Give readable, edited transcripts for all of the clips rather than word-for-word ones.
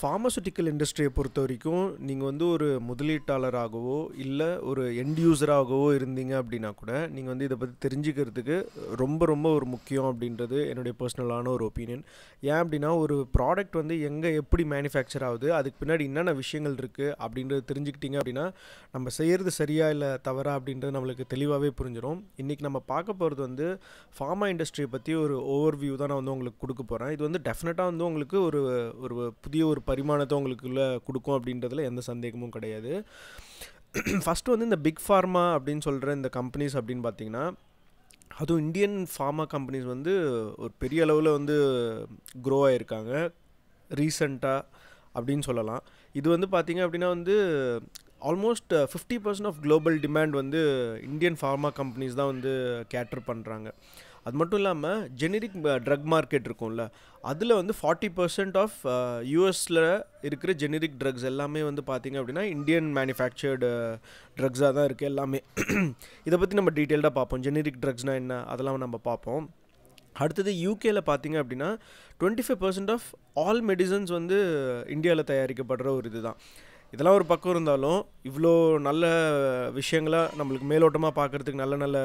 pharmaceutical industry பொறுத்த வரைக்கும் நீங்கள் வந்து ஒரு முதலீட்டாளராகவோ இல்லை ஒரு எண்ட் யூசராகவோ இருந்தீங்க அப்படின்னா கூட நீங்கள் வந்து இதை பற்றி தெரிஞ்சுக்கிறதுக்கு ரொம்ப ரொம்ப ஒரு முக்கியம் அப்படின்றது என்னுடைய பர்சனலான ஒரு ஒப்பீனியன். ஏன் அப்படின்னா ஒரு ப்ராடக்ட் வந்து எங்கே எப்படி மேனுஃபேக்சர் ஆகுது, அதுக்கு பின்னாடி என்னென்ன விஷயங்கள் இருக்குது அப்படின்றது தெரிஞ்சுக்கிட்டீங்க அப்படின்னா நம்ம செய்கிறது சரியா இல்லை தவறா அப்படின்றது நம்மளுக்கு தெளிவாகவே புரிஞ்சிடும். இன்றைக்கி நம்ம பார்க்க போகிறது வந்து ஃபார்மா இண்டஸ்ட்ரியை பற்றி ஒரு ஓவர்வியூ தான் நான் வந்து உங்களுக்கு கொடுக்க போகிறேன். இது வந்து டெஃபினட்டாக வந்து உங்களுக்கு ஒரு ஒரு புதிய ஒரு பரிமாணத்தை உங்களுக்குள்ள கொடுக்கும் அப்படின்றதுல எந்த சந்தேகமும் கிடையாது. ஃபஸ்ட்டு வந்து இந்த பிக் ஃபார்மா அப்படின்னு சொல்கிற இந்த கம்பெனிஸ் அப்படின்னு பார்த்தீங்கன்னா, அதுவும் இந்தியன் ஃபார்மா கம்பெனிஸ் வந்து ஒரு பெரிய அளவில் வந்து க்ரோ ஆகியிருக்காங்க ரீசண்டாக அப்படின்னு சொல்லலாம். இது வந்து பார்த்திங்க அப்படின்னா வந்து ஆல்மோஸ்ட் 50% ஆஃப் குளோபல் டிமாண்ட் வந்து இந்தியன் ஃபார்மா கம்பெனிஸ் தான் வந்து கேட்டர் பண்ணுறாங்க. அது மட்டும் இல்லாமல் ஜெனரிக் ட்ரக் மார்க்கெட் இருக்கும்ல, அதில் வந்து 40% ஆஃப் யூஎஸில் இருக்கிற ஜெனரிக் ட்ரக்ஸ் எல்லாமே வந்து பார்த்திங்க அப்படின்னா இந்தியன் மேனுஃபேக்சர்டு ட்ரக்ஸாக தான் இருக்குது எல்லாமே. இதை பற்றி நம்ம டீட்டெயில்டாக பார்ப்போம். ஜெனரிக் ட்ரக்ஸ்னால் என்ன அதெல்லாம் நம்ம பார்ப்போம். அடுத்தது யூகேல பார்த்திங்க அப்படின்னா 25% ஆஃப் ஆல் மெடிசன்ஸ் வந்து இந்தியாவில் தயாரிக்கப்படுற ஒரு இது தான். இதெல்லாம் ஒரு பக்கம் இருந்தாலும் இவ்வளோ நல்ல விஷயங்களாக நம்மளுக்கு மேலோட்டமாக பார்க்குறதுக்கு நல்ல நல்ல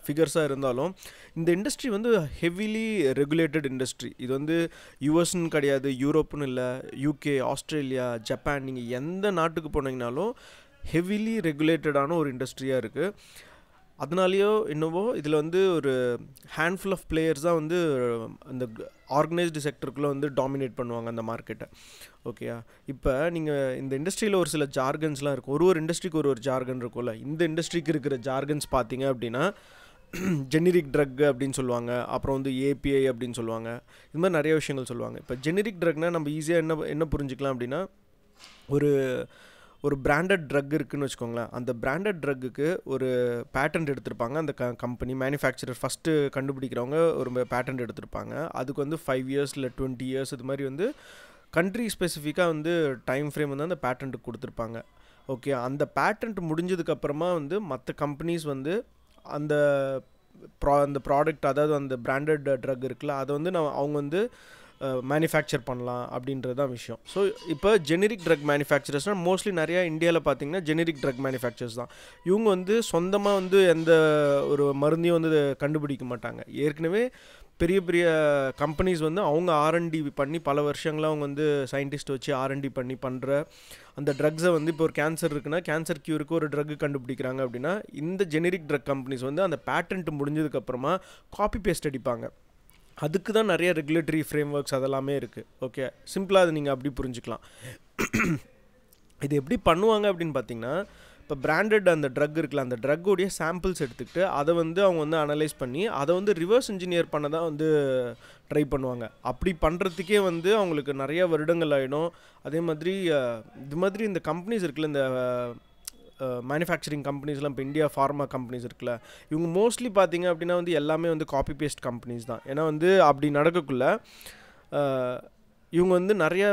ஃபிகர்ஸாக இருந்தாலும் இந்த இண்டஸ்ட்ரி வந்து ஹெவிலி ரெகுலேட்டட் இண்டஸ்ட்ரி. இது வந்து யூஎஸ்ன்னு கிடையாது, யூரோப்புன்னு இல்லை, யூகே, ஆஸ்திரேலியா, ஜப்பான், நீங்கள் எந்த நாட்டுக்கு போனீங்கனாலும் ஹெவிலி ரெகுலேட்டடான ஒரு இண்டஸ்ட்ரியாக இருக்குது. அதனாலேயோ என்னவோ இதில் வந்து ஒரு ஹேண்ட்ஃபுல் ஆஃப் பிளேயர்ஸ் தான் வந்து அந்த ஆர்கனைஸ்டு செக்டருக்குள்ளே வந்து டாமினேட் பண்ணுவாங்க அந்த மார்க்கெட்டை. ஓகேயா, இப்போ நீங்கள் இந்த இண்டஸ்ட்ரியில் ஒரு சில ஜார்கன்ஸ்லாம் இருக்கும். ஒரு இண்டஸ்ட்ரிக்கு ஒரு ஜார்கன் இருக்கும்ல. இந்த இண்டஸ்ட்ரிக்கு இருக்கிற ஜார்கன்ஸ் பார்த்தீங்க அப்படின்னா ஜெனரிக் ட்ரக் அப்படின்னு சொல்லுவாங்க, அப்புறம் வந்து ஏபிஐ அப்படின்னு சொல்லுவாங்க. இது மாதிரி நிறைய விஷயங்கள் சொல்லுவாங்க. இப்போ ஜெனரிக் ட்ரக்னால் நம்ம ஈஸியாக என்ன புரிஞ்சுக்கலாம் அப்படின்னா, ஒரு பிராண்டட் ட்ரக் இருக்குதுன்னு வச்சுக்கோங்களேன். அந்த பிராண்டட் ட்ரக்குக்கு ஒரு பேட்டன்ட் எடுத்திருப்பாங்க. அந்த கம்பெனி மேனுஃபேக்சரர் ஃபஸ்ட்டு கண்டுபிடிக்கிறவங்க ஒரு பேட்டன்ட் எடுத்திருப்பாங்க. அதுக்கு வந்து 5 இயர்ஸ் இல்லை 20 இயர்ஸ் இது மாதிரி வந்து கண்ட்ரி ஸ்பெசிஃபிக்காக வந்து டைம் ஃப்ரேம் வந்து அந்த பேட்டன்ட்டுக்கு கொடுத்துருப்பாங்க. ஓகே, அந்த பேட்டன்ட் முடிஞ்சதுக்கப்புறமா வந்து மற்ற கம்பெனிஸ் வந்து அந்த ப்ராடக்ட், அதாவது அந்த பிராண்டட் ட்ரக் இருக்குல்ல, அதை வந்து அவங்க வந்து மேனுஃபேக்சர் பண்ணலாம் அப்படின்றது தான் விஷயம். ஸோ இப்போ ஜெனரிக் ட்ரக் மேனுஃபேக்சரர்ஸ்னால் மோஸ்ட்லி நிறையா இந்தியாவில் பார்த்தீங்கன்னா ஜெனரிக் ட்ரக் மேனுஃபேக்சரர்ஸ் தான். இவங்க வந்து சொந்தமாக வந்து எந்த ஒரு மருந்தையும் வந்து கண்டுபிடிக்க மாட்டாங்க. ஏற்கனவே பெரிய பெரிய கம்பெனிஸ் வந்து அவங்க ஆர்என்டி பண்ணி பல வருஷங்களாக அவங்க வந்து சயின்டிஸ்ட் வச்சு ஆர்என்டி பண்ணுற அந்த ட்ரக்ஸை வந்து இப்போ ஒரு கேன்சர் இருக்குன்னா கேன்சர் க்யூருக்கு ஒரு ட்ரக் கண்டுபிடிக்கிறாங்க அப்படின்னா இந்த ஜெனரிக் ட்ரக் கம்பெனிஸ் வந்து அந்த பேட்டன்ட் முடிஞ்சதுக்கப்புறமா காப்பி பேஸ்ட் அடிப்பாங்க. அதுக்கு தான் நிறைய ரெகுலேட்டரி ஃப்ரேம் ஒர்க்ஸ் அதெல்லாமே இருக்குது. ஓகே, சிம்பிளாக அது நீங்கள் அப்படி புரிஞ்சுக்கலாம். இது எப்படி பண்ணுவாங்க அப்படின்னு பார்த்தீங்கன்னா, இப்போ பிராண்டட் அந்த ட்ரக் இருக்குல்ல, அந்த ட்ரக்கோடைய சாம்பிள்ஸ் எடுத்துக்கிட்டு அதை வந்து அவங்க வந்து அனலைஸ் பண்ணி அதை வந்து ரிவர்ஸ் இன்ஜினியர் பண்ண தான் வந்து ட்ரை பண்ணுவாங்க. அப்படி பண்ணுறதுக்கே வந்து அவங்களுக்கு நிறைய வருடங்கள் ஆகிடும். அதே மாதிரி இது மாதிரி இந்த கம்பெனிஸ் இருக்குல்ல, இந்த மேனுஃபேக்சரிங் கம்பெனிஸ்லாம் இப்போ இந்தியா ஃபார்மா கம்பெனிஸ் இருக்குல்ல, இவங்க மோஸ்ட்லி பார்த்தீங்க அப்படின்னா வந்து எல்லாமே வந்து காப்பி பேஸ்ட் கம்பெனிஸ் தான். ஏன்னா வந்து அப்படி நடக்கக்குள்ள இவங்க வந்து நிறையா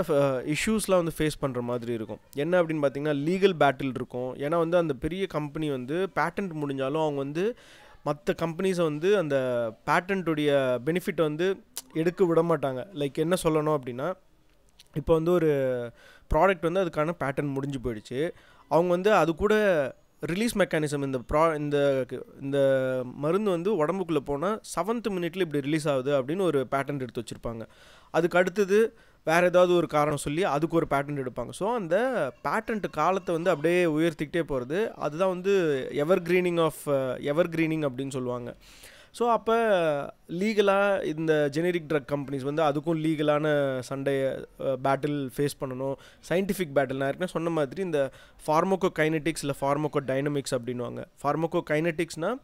இஷ்யூஸ்லாம் வந்து ஃபேஸ் பண்ணுற மாதிரி இருக்கும். என்ன அப்படின்னு பார்த்தீங்கன்னா லீகல் பேட்டில் இருக்கும். ஏன்னா வந்து அந்த பெரிய கம்பெனி வந்து பேட்டன்ட் முடிஞ்சாலும் அவங்க வந்து மற்ற கம்பெனிஸை வந்து அந்த பேட்டன்ட்டுடைய பெனிஃபிட்டை வந்து எடுக்க விட மாட்டாங்க. லைக் என்ன சொல்லணும் அப்படின்னா, இப்போ வந்து ஒரு ப்ராடக்ட் வந்து அதுக்கான பேட்டன்ட் முடிஞ்சு போயிடுச்சு. அவங்க வந்து அது கூட ரிலீஸ் மெக்கானிசம் இந்த மருந்து வந்து உடம்புக்குள்ளே போனால் 7th மினிட்ல இப்படி ரிலீஸ் ஆகுது அப்படின்னு ஒரு பேட்டன்ட் எடுத்து வச்சுருப்பாங்க. அதுக்கு அடுத்தது வேறு ஏதாவது ஒரு காரணம் சொல்லி அதுக்கு ஒரு பேட்டன்ட் எடுப்பாங்க. ஸோ அந்த பேட்டன்ட் காலத்தை வந்து அப்படியே உயர்த்திக்கிட்டே போகிறது, அதுதான் வந்து எவர் கிரீனிங் அப்படின்னு சொல்லுவாங்க. ஸோ அப்போ லீகலாக இந்த ஜெனரிக் ட்ரக் கம்பெனிஸ் வந்து அதுக்கும் லீகலான பேட்டில் ஃபேஸ் பண்ணணும். சயின்டிஃபிக் பேட்டில் நான் ஏற்கனவே சொன்ன மாதிரி இந்த ஃபார்மோகோ கைனெட்டிக்ஸ் இல்லை ஃபார்மோகோ டைனமிக்ஸ் அப்படின்வாங்க. ஃபார்மோகோ கைனெட்டிக்ஸ்னால்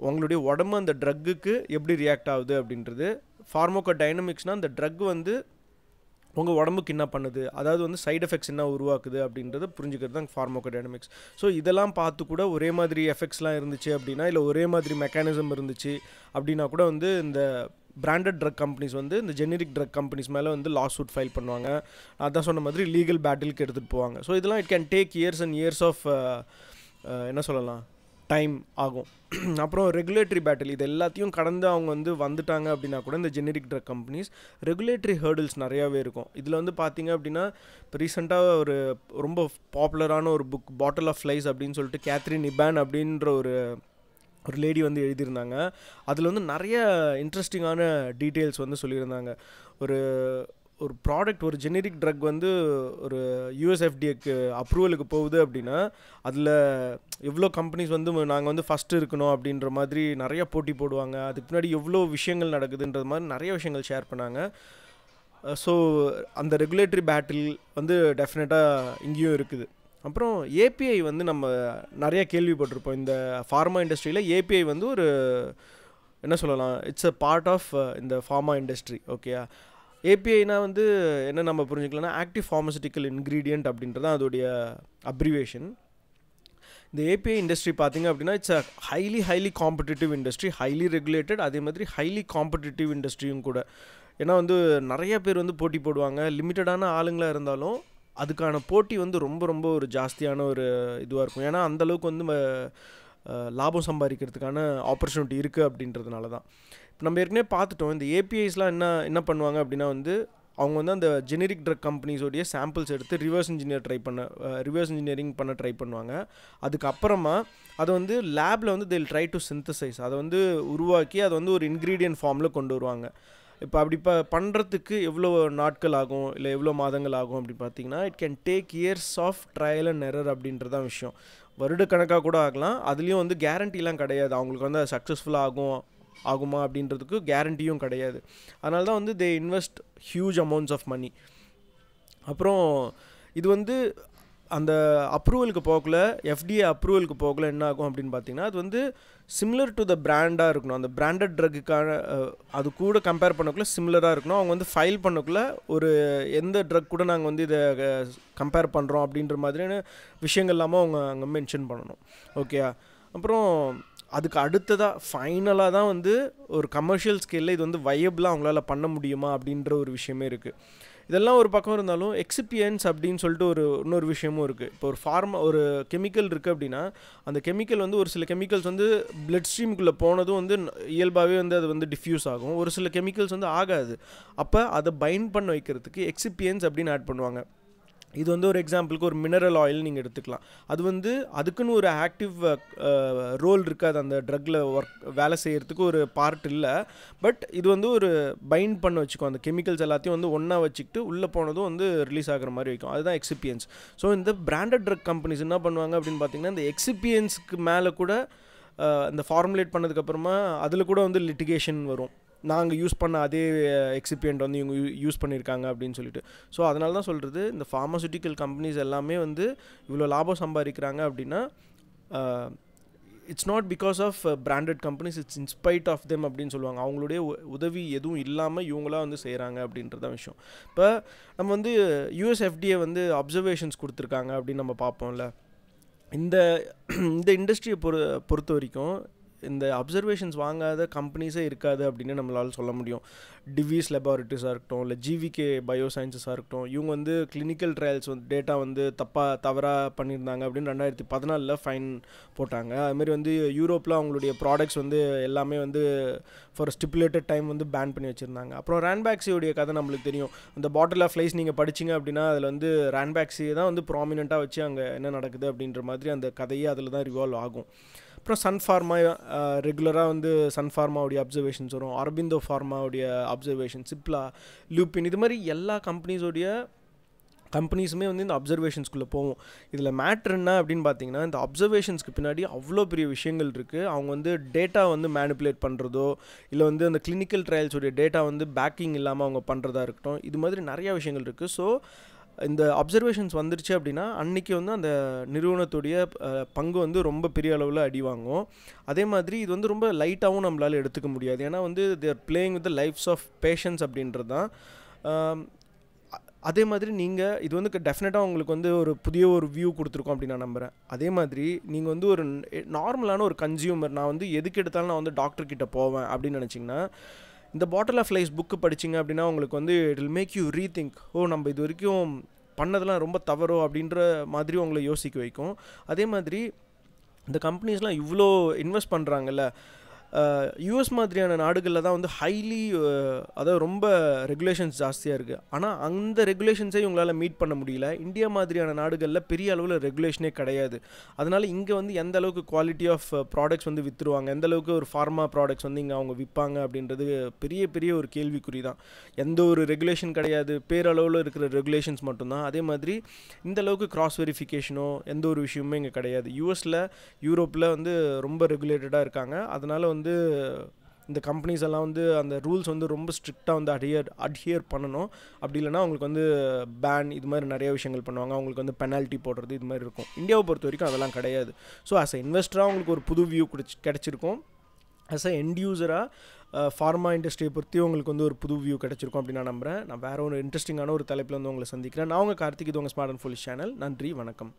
உங்களுடைய உடம்பு அந்த ட்ரக்குக்கு எப்படி ரியாக்ட் ஆகுது அப்படின்றது. ஃபார்மோகோ டைனமிக்ஸ்னால் அந்த ட்ரக் வந்து உங்கள் உடம்புக்கு என்ன பண்ணுது, அதாவது வந்து சைடு எஃபெக்ட்ஸ் என்ன உருவாக்குது அப்படின்றத புரிஞ்சுக்கிறது தான் ஃபார்மோகோ டைனமிக்ஸ். ஸோ இதெல்லாம் பார்த்து கூட ஒரே மாதிரி எஃபெக்ட்ஸ்லாம் இருந்துச்சு அப்படின்னா, இல்லை ஒரே மாதிரி மெக்கானிசம் இருந்துச்சு அப்படின்னா கூட வந்து இந்த பிராண்டட் ட்ரக் கம்பெனிஸ் வந்து இந்த ஜெனரிக் ட்ரக் கம்பெனிஸ் மேலே வந்து லாஸ் சூட் ஃபைல் பண்ணுவாங்க. அதான் சொன்ன மாதிரி லீகல் பேட்டிலுக்கு எடுத்துகிட்டு போவாங்க. ஸோ இதெல்லாம் it can take years and years of என்ன சொல்லலாம், டைம் ஆகும். அப்புறம் ரெகுலேட்டரி பேட்டில் இது எல்லாத்தையும் கடந்து அவங்க வந்து வந்துட்டாங்க அப்படின்னா கூட இந்த generic drug companies regulatory hurdles நிறையாவே இருக்கும். இதில் வந்து பார்த்தீங்க அப்படின்னா இப்போ ரீசெண்டாக ஒரு ரொம்ப பாப்புலரான ஒரு புக் பாட்டில் ஆஃப் ஃப்ளைஸ் அப்படின்னு சொல்லிட்டு கேத்ரின் இபான் அப்படின்ற ஒரு லேடி வந்து எழுதியிருந்தாங்க. அதில் வந்து நிறைய இன்ட்ரெஸ்டிங்கான டீட்டெயில்ஸ் வந்து சொல்லியிருந்தாங்க. ஒரு ஒரு ப்ராடக்ட் ஒரு ஜெனரிக் ட்ரக் வந்து ஒரு யூஎஸ்எஃப்டிஏக்கு அப்ரூவலுக்கு போகுது அப்படின்னா அதில் எவ்வளோ கம்பெனிஸ் வந்து நாங்கள் வந்து ஃபஸ்ட்டு இருக்கணும் அப்படின்ற மாதிரி நிறைய போட்டி போடுவாங்க. அதுக்கு பின்னாடி எவ்வளோ விஷயங்கள் நடக்குதுன்றது மாதிரி நிறைய விஷயங்கள் ஷேர் பண்ணாங்க. ஸோ அந்த ரெகுலேட்டரி பேட்டில் வந்து டெஃபினட்டாக இங்கேயும் இருக்குது. அப்புறம் ஏபிஐ வந்து நம்ம நிறைய கேள்விப்பட்டிருப்போம். இந்த ஃபார்மா இண்டஸ்ட்ரியில் ஏபிஐ வந்து ஒரு என்ன சொல்லலாம், இட்ஸ் அ பார்ட் ஆஃப் இந்த ஃபார்மா இண்டஸ்ட்ரி. ஓகேயா, ஏபிஐனா வந்து என்ன நம்ம புரிஞ்சுக்கலாம்னா ஆக்டிவ் ஃபார்மசூட்டிக்கல் இன்க்ரீடியன்ட் அப்படின்றது தான் அதோடைய அப்ரிவேஷன். இந்த ஏபிஐ இண்டஸ்ட்ரி பார்த்திங்க அப்படின்னா it's a highly competitive industry, highly regulated, அதே மாதிரி ஹைலி காம்படிட்டிவ் இண்டஸ்ட்ரியும் கூட. ஏன்னா வந்து நிறைய பேர் வந்து போட்டி போடுவாங்க. லிமிட்டடான ஆளுங்களாக இருந்தாலும் அதுக்கான போட்டி வந்து ரொம்ப ஒரு ஜாஸ்தியான ஒரு இதுவாக இருக்கும். ஏன்னா அந்தளவுக்கு வந்து லாபம் சம்பாதிக்கிறதுக்கான ஆப்பர்ச்சுனிட்டி இருக்குது அப்படின்றதுனால தான். இப்போ நம்ம ஏற்கனவே பார்த்துட்டோம் இந்த ஏபிஐஸ்லாம் என்ன பண்ணுவாங்க அப்படின்னா வந்து அவங்க வந்து அந்த ஜெனரிக் ட்ரக் கம்பெனிஸோடைய சாம்பிள்ஸ் எடுத்து ரிவர்ஸ் இன்ஜினியரிங் பண்ண ட்ரை பண்ணுவாங்க. அதுக்கப்புறமா அதை வந்து லேபில் வந்து they'll try to synthesize, அதை வந்து உருவாக்கி அதை வந்து ஒரு இன்க்ரீடியன்ட் ஃபார்மில் கொண்டு வருவாங்க. இப்போ அப்படி பண்ணுறதுக்கு எவ்வளோ நாட்கள் ஆகும் இல்லை எவ்வளோ மாதங்கள் ஆகும் அப்படின்னு பார்த்தீங்கன்னா it can take years of trial and error அப்படின்றதான் விஷயம். வருடக்கணக்காக கூட ஆகலாம். அதுலேயும் வந்து கேரண்டிலாம் கிடையாது. அவங்களுக்கு வந்து அது சக்ஸஸ்ஃபுல்லாக ஆகுமா அப்படின்றதுக்கு கேரண்டியும் கிடையாது. அதனால தான் வந்து they invest huge amounts of money. அப்புறம் இது வந்து அந்த அப்ரூவலுக்கு போகல, எஃப்டிஏ அப்ரூவலுக்கு போகல என்ன ஆகும் அப்படின்னு பார்த்தீங்கன்னா அது வந்து சிமிலர் டு த பிராண்டாக இருக்கணும். அந்த பிராண்டட் ட்ரக்குக்கான அது கூட கம்பேர் பண்ணக்குள்ள சிமிலராக இருக்கணும். அவங்க வந்து ஃபைல் பண்ணக்குள்ள ஒரு எந்த ட்ரக் கூட நாங்கள் வந்து இதை கம்பேர் பண்ணுறோம் அப்படின்ற மாதிரியான விஷயங்கள் இல்லாமல் அவங்க அங்கே மென்ஷன் பண்ணணும். ஓகே, அப்புறம் அதுக்கு அடுத்ததாக ஃபைனலாக தான் வந்து ஒரு கமர்ஷியல் ஸ்கேலில் இது வந்து வயபிளாக அவங்களால பண்ண முடியுமா அப்படின்ற ஒரு விஷயமே இருக்குது. இதெல்லாம் ஒரு பக்கம் இருந்தாலும் எக்ஸிபியன்ஸ் அப்படின்னு சொல்லிட்டு இன்னொரு விஷயமும் இருக்குது. இப்போ ஒரு கெமிக்கல் இருக்குது அப்படின்னா அந்த கெமிக்கல் வந்து ஒரு சில கெமிக்கல்ஸ் வந்து பிளட் ஸ்ட்ரீமுக்குள்ளே போனதும் வந்து இயல்பாகவே வந்து அது வந்து டிஃப்யூஸ் ஆகும். ஒரு சில கெமிக்கல்ஸ் வந்து ஆகாது. அப்போ அதை பைண்ட் பண்ண வைக்கிறதுக்கு எக்ஸிபியன்ஸ் அப்படின்னு ஆட் பண்ணுவாங்க. இது வந்து ஒரு எக்ஸாம்பிளுக்கு ஒரு மினரல் ஆயில் நீங்கள் எடுத்துக்கலாம். அது வந்து அதுக்குன்னு ஒரு ஆக்டிவ் ரோல் இருக்காது, அந்த ட்ரக்கில் வேலை செய்கிறதுக்கு ஒரு பார்ட் இல்லை. பட் இது வந்து ஒரு பைண்ட் பண்ண வச்சுக்கும். அந்த கெமிக்கல்ஸ் எல்லாத்தையும் வந்து ஒன்றா வச்சுக்கிட்டு உள்ளே போனதும் வந்து ரிலீஸ் ஆகிற மாதிரி வைக்கும். அதுதான் எக்ஸிபியன்ஸ். ஸோ இந்த பிராண்டட் ட்ரக் கம்பெனிஸ் என்ன பண்ணுவாங்க அப்படின்னு பார்த்தீங்கன்னா இந்த எக்ஸிபியன்ஸுக்கு மேலே கூட இந்த ஃபார்முலேட் பண்ணதுக்கப்புறமா அதில் கூட வந்து லிட்டிகேஷன் வரும். நாங்கள் யூஸ் பண்ண அதே எக்ஸிபியன்ட் வந்து இவங்க யூஸ் பண்ணியிருக்காங்க அப்படின்னு சொல்லிட்டு. ஸோ அதனால தான் சொல்கிறது இந்த ஃபார்மசூட்டிக்கல் கம்பெனிஸ் எல்லாமே வந்து இவ்வளோ லாபம் சம்பாதிக்கிறாங்க அப்படின்னா it's not because of branded companies, it's in spite of them அப்படின்னு சொல்லுவாங்க. அவங்களுடைய உதவி எதுவும் இல்லாமல் இவங்களாம் வந்து செய்கிறாங்க அப்படின்றதான் விஷயம். இப்போ நம்ம வந்து யூஎஸ்எஃப்டிஏ வந்து அப்சர்வேஷன்ஸ் கொடுத்துருக்காங்க அப்படின்னு நம்ம பார்ப்போம்ல. இந்த இண்டஸ்ட்ரியை பொறுத்த வரைக்கும் இந்த அப்சர்வேஷன்ஸ் வாங்காத கம்பெனிஸே இருக்காது அப்படின்னு நம்மளால் சொல்ல முடியும். டிவிஸ் லெபார்ட்டரிஸாக இருக்கட்டும், இல்லை ஜிவிகே பயோசயின்சஸாக இருக்கட்டும், இவங்க வந்து கிளினிக்கல் ட்ரையல்ஸ் வந்து டேட்டா வந்து தவறாக பண்ணியிருந்தாங்க அப்படின்னு 2014 ஃபைன் போட்டாங்க. அதுமாதிரி வந்து யூரோப்பில் அவங்களுடைய ப்ராடக்ட்ஸ் வந்து எல்லாமே வந்து ஃபார் ஸ்டிப்புலேட்டட் டைம் வந்து பேன் பண்ணி வச்சுருந்தாங்க. அப்புறம் ரான்பேக்ஸியோடைய கதை நம்மளுக்கு தெரியும். அந்த பாட்டில் ஆஃப் ஃப்ளைஸ் நீங்கள் படிச்சிங்க அப்படின்னா அதில் வந்து ரான்பேக்ஸியை தான் வந்து ப்ராமினெண்ட்டாக வச்சு அங்கே என்ன நடக்குது அப்படின்ற மாதிரி அந்த கதையே அதில் தான் ரிவால்வ் ஆகும். அப்புறம் சன் ஃபார்மா ரெகுலராக வந்து சன் ஃபார்மாவுடைய அப்சர்வேஷன்ஸ் வரும், அரபிந்தோ ஃபார்மாவுடைய அப்சர்வேஷன், சிப்லா, லூப்பின், இது மாதிரி எல்லா கம்பெனிஸுமே வந்து இந்த அப்சர்வேஷன்ஸ்குள்ளே போவோம். இதில் மேட்ரு என்ன அப்படின்னு பார்த்தீங்கன்னா இந்த அப்சர்வேஷன்ஸ்க்கு பின்னாடி அவ்வளோ பெரிய விஷயங்கள் இருக்குது. அவங்க வந்து டேட்டா வந்து மேனிப்புலேட் பண்ணுறதோ இல்லை வந்து அந்த கிளினிக்கல் ட்ரையல்ஸோடைய டேட்டா வந்து பேக்கிங் இல்லாமல் அவங்க பண்ணுறதா இருக்கட்டும், இது மாதிரி நிறையா விஷயங்கள் இருக்குது. ஸோ இந்த அப்சர்வேஷன்ஸ் வந்துருச்சு அப்படின்னா அன்றைக்கி வந்து அந்த நிறுவனத்துடைய பங்கு வந்து ரொம்ப பெரிய அளவில் அடி வாங்கும். அதே மாதிரி இது வந்து ரொம்ப லைட்டாகவும் நம்மளால் எடுத்துக்க முடியாது. ஏன்னா வந்து they're playing with the lives of patients அப்படின்றது தான். அதே மாதிரி நீங்கள் இது வந்து டெஃபினட்டாக உங்களுக்கு வந்து ஒரு புதிய ஒரு வியூ கொடுத்துருக்கோம் அப்படின்னு நான் நம்புகிறேன். அதே மாதிரி நீங்கள் வந்து ஒரு நார்மலான ஒரு கன்சியூமர், நான் வந்து எதுக்கு எடுத்தாலும் நான் வந்து டாக்டர்கிட்ட போவேன் அப்படின்னு நினச்சிங்கன்னா இந்த பாட்டில் ஆஃப் லைஸ் புக்கு படிச்சிங்க அப்படின்னா உங்களுக்கு வந்து it will make you rethink, நம்ம இது வரைக்கும் பண்ணதெல்லாம் ரொம்ப தவறோ அப்படின்ற மாதிரி உங்களை யோசிக்க வைக்கும். அதே மாதிரி இந்த கம்பெனிஸ்லாம் இவ்வளோ இன்வெஸ்ட் பண்ணுறாங்கல்ல, யூஎஸ் மாதிரியான நாடுகளில் தான் வந்து ஹைலி அதாவது ரொம்ப ரெகுலேஷன்ஸ் ஜாஸ்தியாக இருக்குது. ஆனால் அந்த ரெகுலேஷன்ஸை இவங்களால் மீட் பண்ண முடியல. இந்தியா மாதிரியான நாடுகளில் பெரிய அளவில் ரெகுலேஷனே கிடையாது. அதனால் இங்கே வந்து எந்த அளவுக்கு குவாலிட்டி ஆஃப் ப்ராடக்ட்ஸ் வந்து விற்றுருவாங்க, எந்த அளவுக்கு ஒரு ஃபார்மா ப்ராடக்ட்ஸ் வந்து இங்கே அவங்க விற்பாங்க அப்படின்றது பெரிய பெரிய ஒரு கேள்விக்குறி தான். எந்த ஒரு ரெகுலேஷன் கிடையாது, பேரளவில் இருக்கிற ரெகுலேஷன்ஸ் மட்டும்தான். அதே மாதிரி இந்த அளவுக்கு கிராஸ் வெரிஃபிகேஷனோ எந்த ஒரு விஷயமுமே இங்கே கிடையாது. யூஎஸில் யூரோப்பில் வந்து ரொம்ப ரெகுலேட்டடாக இருக்காங்க. அதனால் வந்து இந்த கம்பெனிஸ் எல்லாம் வந்து அந்த ரூல்ஸ் வந்து ரொம்ப ஸ்ட்ரிக்டாக வந்து அட்ஹியர் பண்ணணும். அப்படி இல்லைனா அவங்களுக்கு வந்து பேன் இது மாதிரி நிறைய விஷயங்கள் பண்ணுவாங்க. அவங்களுக்கு வந்து பெனால்ட்டி போடுறது இது மாதிரி இருக்கும். இந்தியாவை பொறுத்த வரைக்கும் அதெல்லாம் கிடையாது. ஸோ ஆஸ் அ இன்வெஸ்டராக அவங்களுக்கு ஒரு புது வியூ கிடச்சிருக்கும். ஆஸ் அ எண்ட் யூஸராக ஃபார்மா இண்டஸ்ட்ரியை பற்றி உங்களுக்கு வந்து ஒரு புது வியூ கிடச்சிருக்கும் அப்படின்னு நான் நம்புகிறேன். நான் வேறு ஒரு இன்ட்ரெஸ்டிங்கான ஒரு தலைப்பில் வந்து உங்களை சந்திக்கிறேன். நான் உங்கள் கார்த்திக், இது உங்கள் ஸ்மார்ட் அண்ட் ஃபுல் சேனல். நன்றி, வணக்கம்.